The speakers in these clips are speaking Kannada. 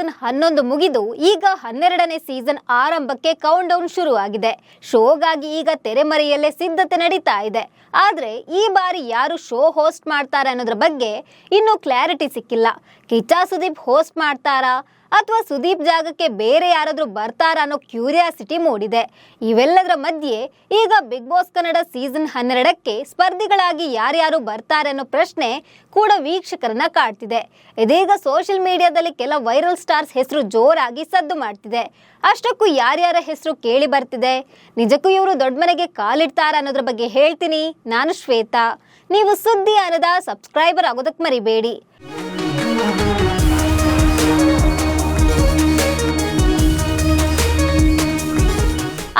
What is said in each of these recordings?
ಸೀಸನ್ 11 ಮುಗಿದು ಈಗ 12ನೇ ಸೀಸನ್ ಆರಂಭಕ್ಕೆ ಕೌಂಟ್ ಡೌನ್ ಶುರುವಾಗಿದೆ. ಶೋಗಾಗಿ ಈಗ ತೆರೆಮರೆಯಲ್ಲೇ ಸಿದ್ಧತೆ ನಡೀತಾ ಇದೆ. ಆದ್ರೆ ಈ ಬಾರಿ ಯಾರು ಶೋ ಹೋಸ್ಟ್ ಮಾಡ್ತಾರೆ ಅನ್ನೋದ್ರ ಬಗ್ಗೆ ಇನ್ನೂ ಕ್ಲಾರಿಟಿ ಸಿಕ್ಕಿಲ್ಲ. ಕಿಚ್ಚ ಸುದೀಪ್ ಹೋಸ್ಟ್ ಮಾಡ್ತಾರಾ ಅಥವಾ ಸುದೀಪ್ ಜಾಗಕ್ಕೆ ಬೇರೆ ಯಾರಾದ್ರೂ ಬರ್ತಾರಾ ಅನ್ನೋ ಕ್ಯೂರಿಯಾಸಿಟಿ ಮೂಡಿದೆ. ಇವೆಲ್ಲದರ ಮಧ್ಯೆ ಈಗ ಬಿಗ್ ಬಾಸ್ ಕನ್ನಡ ಸೀಸನ್ 12ಕ್ಕೆ ಸ್ಪರ್ಧಿಗಳಾಗಿ ಯಾರ್ಯಾರು ಬರ್ತಾರೆ ಅನ್ನೋ ಪ್ರಶ್ನೆ ಕೂಡ ವೀಕ್ಷಕರನ್ನ ಕಾಡ್ತಿದೆ. ಇದೀಗ ಸೋಷಿಯಲ್ ಮೀಡಿಯಾದಲ್ಲಿ ಕೆಲ ವೈರಲ್ ಸ್ಟಾರ್ಸ್ ಹೆಸರು ಜೋರಾಗಿ ಸದ್ದು ಮಾಡ್ತಿದೆ. ಅಷ್ಟಕ್ಕೂ ಯಾರ್ಯಾರ ಹೆಸರು ಕೇಳಿ ಬರ್ತಿದೆ, ನಿಜಕ್ಕೂ ಇವರು ದೊಡ್ಡ ಮನೆಗೆ ಕಾಲಿಡ್ತಾರ ಅನ್ನೋದ್ರ ಬಗ್ಗೆ ಹೇಳ್ತೀನಿ. ನಾನು ಶ್ವೇತಾ. ನೀವು ಸುದ್ದಿ ಅನ್ನದ ಸಬ್ಸ್ಕ್ರೈಬರ್ ಆಗೋದಕ್ಕೆ ಮರಿಬೇಡಿ.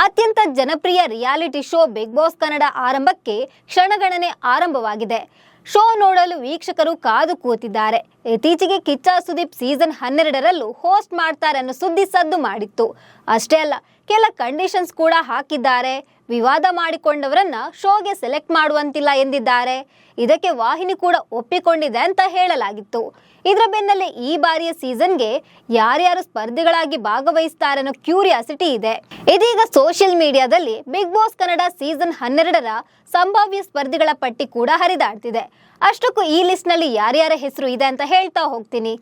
ಅತ್ಯಂತ ಜನಪ್ರಿಯ reality show Bigg boss Kannada ಆರಂಭಕ್ಕೆ ಕ್ಷಣಗಣನೆ ಆರಂಭವಾಗಿದೆ. ಶೋ ನೋಡಲು ವೀಕ್ಷಕರು ಕಾದು ಕೂತಿದ್ದಾರೆ. ಇತ್ತೀಚೆಗೆ ಕಿಚ್ಚ ಸುದೀಪ್ ಸೀಸನ್ 12ರಲ್ಲೂ ಹೋಸ್ಟ್ ಮಾಡ್ತಾರೆ ಅನ್ನೋ ಸುದ್ದಿ ಸದ್ದು ಮಾಡಿತ್ತು. ಅಷ್ಟೇ ಅಲ್ಲ, ಕೆಲ ಕಂಡೀಷನ್ಸ್ ಕೂಡ ಹಾಕಿದ್ದಾರೆ. ವಿವಾದ ಮಾಡಿಕೊಂಡವರನ್ನ ಶೋಗೆ ಸೆಲೆಕ್ಟ್ ಮಾಡುವಂತಿಲ್ಲ ಎಂದಿದ್ದಾರೆ. ಇದಕ್ಕೆ ವಾಹಿನಿ ಕೂಡ ಒಪ್ಪಿಕೊಂಡಿದೆ ಅಂತ ಹೇಳಲಾಗಿತ್ತು. ಇದರ ಬೆನ್ನಲ್ಲೇ ಈ ಬಾರಿಯ ಸೀಸನ್ಗೆ ಯಾರ್ಯಾರು ಸ್ಪರ್ಧಿಗಳಾಗಿ ಭಾಗವಹಿಸ್ತಾರೆ ಅನ್ನೋ ಕ್ಯೂರಿಯಾಸಿಟಿ ಇದೆ. ಇದೀಗ ಸೋಷಿಯಲ್ ಮೀಡಿಯಾದಲ್ಲಿ ಬಿಗ್ ಬಾಸ್ ಕನ್ನಡ ಸೀಸನ್ 12ರ ಸಂಭಾವ್ಯ ಸ್ಪರ್ಧಿಗಳ ಪಟ್ಟಿ ಕೂಡ ಹರಿದಾಡ್ತಿದೆ. ಅಷ್ಟಕ್ಕೂ ಈ ಲಿಸ್ಟ್ ನಲ್ಲಿ ಯಾರ್ಯಾರ ಹೆಸರು ಇದೆ ಅಂತ ಹೇಳ್ತಾ ಹೋಗ್ತೀನಿ.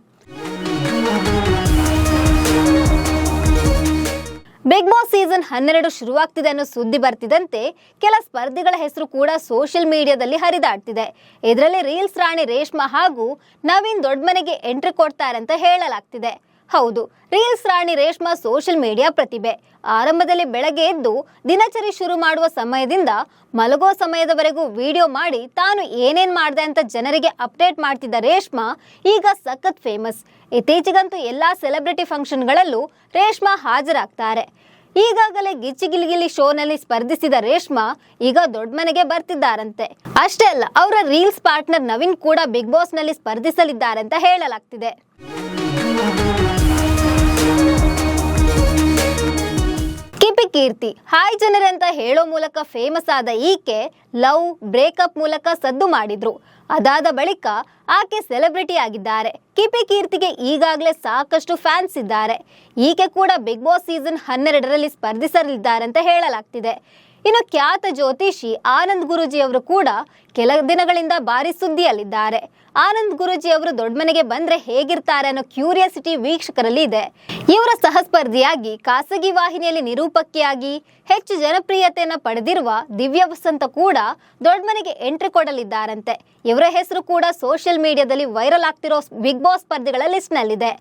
ಬಿಗ್ ಬಾಸ್ ಸೀಸನ್ 12 ಶುರುವಾಗ್ತಿದೆ ಅನ್ನೋ ಸುದ್ದಿ ಬರ್ತಿದ್ದಂತೆ ಕೆಲ ಸ್ಪರ್ಧಿಗಳ ಹೆಸರು ಕೂಡ ಸೋಷಿಯಲ್ ಮೀಡಿಯಾದಲ್ಲಿ ಹರಿದಾಡ್ತಿದೆ. ಇದರಲ್ಲಿ ರೀಲ್ಸ್ ರಾಣಿ ರೇಷ್ಮಾ ಹಾಗೂ ನವೀನ್ ದೊಡ್ಡಮನೆಗೆ ಎಂಟ್ರಿ ಕೊಡ್ತಾರೆ ಅಂತ ಹೇಳಲಾಗ್ತಿದೆ. ಹೌದು, ರೀಲ್ಸ್ ರಾಣಿ ರೇಷ್ಮಾ ಸೋಷಿಯಲ್ ಮೀಡಿಯಾ ಪ್ರತಿಭೆ. ಆರಂಭದಲ್ಲಿ ಬೆಳಗ್ಗೆ ಎದ್ದು ದಿನಚರಿ ಶುರು ಮಾಡುವ ಸಮಯದಿಂದ ಮಲಗೋ ಸಮಯದವರೆಗೂ ವಿಡಿಯೋ ಮಾಡಿ ತಾನು ಏನೇನ್ ಮಾಡಿದೆ ಅಂತ ಜನರಿಗೆ ಅಪ್ಡೇಟ್ ಮಾಡ್ತಿದ್ದ ರೇಷ್ಮಾ ಈಗ ಸಖತ್ ಫೇಮಸ್. ಇತ್ತೀಚೆಗಂತೂ ಎಲ್ಲಾ ಸೆಲೆಬ್ರಿಟಿ ಫಂಕ್ಷನ್ಗಳಲ್ಲೂ ರೇಷ್ಮಾ ಹಾಜರಾಗ್ತಾರೆ. ಈಗಾಗಲೇ ಗಿಚ್ಚಿ ಗಿಲಿಗಿಲಿ ಶೋನಲ್ಲಿ ಸ್ಪರ್ಧಿಸಿದ ರೇಷ್ಮಾ ಈಗ ದೊಡ್ಡ ಮನೆಗೆ ಬರ್ತಿದ್ದಾರಂತೆ. ಅಷ್ಟೇ ಅಲ್ಲ, ಅವರ ರೀಲ್ಸ್ ಪಾರ್ಟ್ನರ್ ನವೀನ್ ಕೂಡ ಬಿಗ್ ಬಾಸ್ ನಲ್ಲಿ ಸ್ಪರ್ಧಿಸಲಿದ್ದಾರೆ ಅಂತ ಹೇಳಲಾಗ್ತಿದೆ. ಕೀರ್ತಿ ಹಾಯ್ ಜನರೇ ಅಂತ ಹೇಳೋ ಮೂಲಕ ಫೇಮಸ್ ಆದ ಈಕೆ ಲವ್ ಬ್ರೇಕಪ್ ಮೂಲಕ ಸದ್ದು ಮಾಡಿದ್ರು. ಅದಾದ ಬಳಿಕ ಆಕೆ ಸೆಲೆಬ್ರಿಟಿ ಆಗಿದ್ದಾರೆ. ಕೀರ್ತಿಗೆ ಈಗಾಗಲೇ ಸಾಕಷ್ಟು ಫ್ಯಾನ್ಸ್ ಇದ್ದಾರೆ. ಈಕೆ ಕೂಡ ಬಿಗ್ ಬಾಸ್ ಸೀಸನ್ 12ರಲ್ಲಿ ಸ್ಪರ್ಧಿಸಲಿದ್ದಾರೆ ಅಂತ ಹೇಳಲಾಗ್ತಿದೆ. ಇನ್ನು ಖ್ಯಾತ ಜ್ಯೋತಿಷಿ ಆನಂದ್ ಗುರೂಜಿ ಅವರು ಕೂಡ ಕೆಲ ದಿನಗಳಿಂದ ಭಾರಿ ಸುದ್ದಿಯಲ್ಲಿದ್ದಾರೆ. ಆನಂದ್ ಗುರೂಜಿ ಅವರು ದೊಡ್ಡ ಮನೆಗೆ ಬಂದ್ರೆ ಹೇಗಿರ್ತಾರೆ ಅನ್ನೋ ಕ್ಯೂರಿಯಾಸಿಟಿ ವೀಕ್ಷಕರಲ್ಲಿ ಇದೆ. ಇವರ ಸಹಸ್ಪರ್ಧಿಯಾಗಿ ಖಾಸಗಿ ವಾಹಿನಿಯಲ್ಲಿ ನಿರೂಪಕಿಯಾಗಿ ಹೆಚ್ಚು ಜನಪ್ರಿಯತೆಯನ್ನು ಪಡೆದಿರುವ ದಿವ್ಯ ವಸಂತ ಕೂಡ ದೊಡ್ಡ ಮನೆಗೆ ಎಂಟ್ರಿ ಕೊಡಲಿದ್ದಾರಂತೆ. ಇವರ ಹೆಸರು ಕೂಡ ಸೋಷಿಯಲ್ ಮೀಡಿಯಾದಲ್ಲಿ ವೈರಲ್ ಆಗ್ತಿರೋ ಬಿಗ್ ಬಾಸ್ ಸ್ಪರ್ಧಿಗಳ ಲಿಸ್ಟ್ ನಲ್ಲಿದೆ.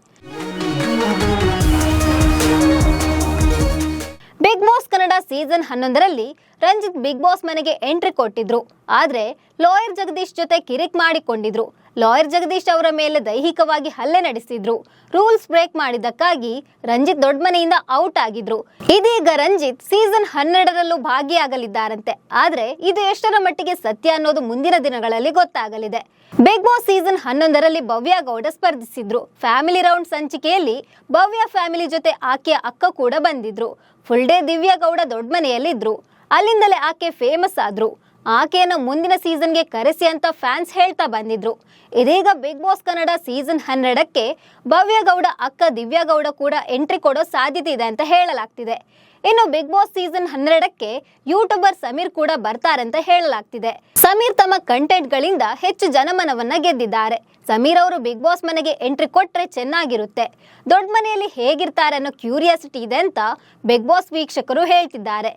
ಬಿಗ್ ಬಾಸ್ ಕನ್ನಡ ಸೀಸನ್ 11ರಲ್ಲಿ ರಂಜಿತ್ ಬಿಗ್ ಬಾಸ್ ಮನೆಗೆ ಎಂಟ್ರಿ ಕೊಟ್ಟಿದ್ರು. ಆದ್ರೆ ಲಾಯರ್ ಜಗದೀಶ್ ಜೊತೆ ಕಿರಿಕ್ ಮಾಡಿಕೊಂಡಿದ್ರು. ಲಾಯರ್ ಜಗದೀಶ್ ಅವರ ಮೇಲೆ ದೈಹಿಕವಾಗಿ ಹಲ್ಲೆ ನಡೆಸಿದ್ರು. ರೂಲ್ಸ್ ಬ್ರೇಕ್ ಮಾಡಿದ್ದಕ್ಕಾಗಿ ರಂಜಿತ್ ದೊಡ್ಡ ಮನೆಯಿಂದ ಔಟ್ ಆಗಿದ್ರು. ಇದೀಗ ರಂಜಿತ್ ಸೀಸನ್ 12ರಲ್ಲೂ ಭಾಗಿಯಾಗಲಿದ್ದಾರಂತೆ. ಆದ್ರೆ ಇದು ಎಷ್ಟರ ಮಟ್ಟಿಗೆ ಸತ್ಯ ಅನ್ನೋದು ಮುಂದಿನ ದಿನಗಳಲ್ಲಿ ಗೊತ್ತಾಗಲಿದೆ. ಬಿಗ್ ಬಾಸ್ ಸೀಸನ್ 11ರಲ್ಲಿ ಭವ್ಯ ಗೌಡ ಸ್ಪರ್ಧಿಸಿದ್ರು. ಫ್ಯಾಮಿಲಿ ರೌಂಡ್ ಸಂಚಿಕೆಯಲ್ಲಿ ಭವ್ಯ ಫ್ಯಾಮಿಲಿ ಜೊತೆ ಆಕೆಯ ಅಕ್ಕ ಕೂಡ ಬಂದಿದ್ರು. ಫುಲ್ ಡೇ ದಿವ್ಯ ಗೌಡ ದೊಡ್ಡ ಮನೆಯಲ್ಲಿದ್ರು. ಅಲ್ಲಿಂದಲೇ ಆಕೆ ಫೇಮಸ್ ಆದ್ರು. ಆಕೆಯನ್ನು ಮುಂದಿನ ಸೀಸನ್ಗೆ ಕರೆಸಿ ಅಂತ ಫ್ಯಾನ್ಸ್ ಹೇಳ್ತಾ ಬಂದಿದ್ರು. ಇದೀಗ ಬಿಗ್ ಬಾಸ್ ಕನ್ನಡ ಸೀಸನ್ 12ಕ್ಕೆ ಭವ್ಯ ಗೌಡ ಅಕ್ಕ ದಿವ್ಯ ಗೌಡ ಕೂಡ ಎಂಟ್ರಿ ಕೊಡೋ ಸಾಧ್ಯತೆ ಇದೆ ಅಂತ ಹೇಳಲಾಗ್ತಿದೆ. ಇನ್ನು ಬಿಗ್ ಬಾಸ್ ಸೀಸನ್ 12ಕ್ಕೆ ಯೂಟ್ಯೂಬರ್ ಸಮೀರ್ ಕೂಡ ಬರ್ತಾರಂತ ಹೇಳಲಾಗ್ತಿದೆ. ಸಮೀರ್ ತಮ್ಮ ಕಂಟೆಂಟ್ ಗಳಿಂದ ಹೆಚ್ಚು ಜನಮನವನ್ನ ಗೆದ್ದಿದ್ದಾರೆ. ಸಮೀರ್ ಅವರು ಬಿಗ್ ಬಾಸ್ ಮನೆಗೆ ಎಂಟ್ರಿ ಕೊಟ್ರೆ ಚೆನ್ನಾಗಿರುತ್ತೆ. ದೊಡ್ಡ ಮನೆಯಲ್ಲಿ ಹೇಗಿರ್ತಾರೆ ಅನ್ನೋ ಕ್ಯೂರಿಯಾಸಿಟಿ ಇದೆ ಅಂತ ಬಿಗ್ ಬಾಸ್ ವೀಕ್ಷಕರು ಹೇಳ್ತಿದ್ದಾರೆ.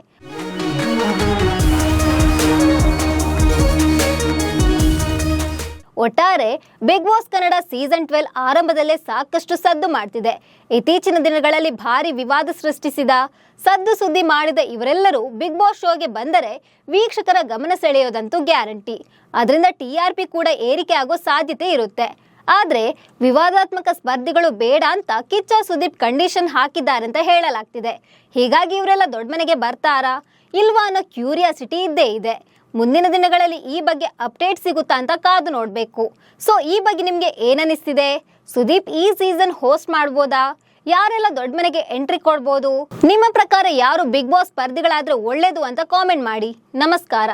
ಒಟ್ಟಾರೆ ಬಿಗ್ ಬಾಸ್ ಕನ್ನಡ ಸೀಸನ್ 12 ಆರಂಭದಲ್ಲೇ ಸಾಕಷ್ಟು ಸದ್ದು ಮಾಡ್ತಿದೆ. ಇತ್ತೀಚಿನ ದಿನಗಳಲ್ಲಿ ಭಾರಿ ವಿವಾದ ಸೃಷ್ಟಿಸಿದ ಸದ್ದು ಸುದ್ದಿ ಮಾಡಿದ ಇವರೆಲ್ಲರೂ ಬಿಗ್ ಬಾಸ್ ಶೋಗೆ ಬಂದರೆ ವೀಕ್ಷಕರ ಗಮನ ಸೆಳೆಯೋದಂತೂ ಗ್ಯಾರಂಟಿ. ಅದರಿಂದ TRP ಕೂಡ ಏರಿಕೆ ಆಗೋ ಸಾಧ್ಯತೆ ಇರುತ್ತೆ. ಆದ್ರೆ ವಿವಾದಾತ್ಮಕ ಸ್ಪರ್ಧಿಗಳು ಬೇಡ ಅಂತ ಕಿಚ್ಚ ಸುದೀಪ್ ಕಂಡೀಷನ್ ಹಾಕಿದ್ದಾರೆ ಅಂತ ಹೇಳಲಾಗ್ತಿದೆ. ಹೀಗಾಗಿ ಇವರೆಲ್ಲ ದೊಡ್ಡ ಮನೆಗೆ ಬರ್ತಾರಾ ಇಲ್ವಾ ಅನ್ನೋ ಕ್ಯೂರಿಯಾಸಿಟಿ ಇದ್ದೇ ಇದೆ. ಮುಂದಿನ ದಿನಗಳಲ್ಲಿ ಈ ಬಗ್ಗೆ ಅಪ್ಡೇಟ್ ಸಿಗುತ್ತಾ ಅಂತ ಕಾದು ನೋಡಬೇಕು. ಸೊ ಈ ಬಗ್ಗೆ ನಿಮ್ಗೆ ಏನನ್ನಿಸ್ತಿದೆ? ಸುದೀಪ್ ಈ ಸೀಸನ್ ಹೋಸ್ಟ್ ಮಾಡ್ಬೋದಾ? ಯಾರೆಲ್ಲ ದೊಡ್ಡ ಮನೆಗೆ ಎಂಟ್ರಿ ಕೊಡ್ಬೋದು? ನಿಮ್ಮ ಪ್ರಕಾರ ಯಾರು ಬಿಗ್ ಬಾಸ್ ಸ್ಪರ್ಧಿಗಳಾದ್ರೆ ಒಳ್ಳೇದು ಅಂತ ಕಾಮೆಂಟ್ ಮಾಡಿ. ನಮಸ್ಕಾರ.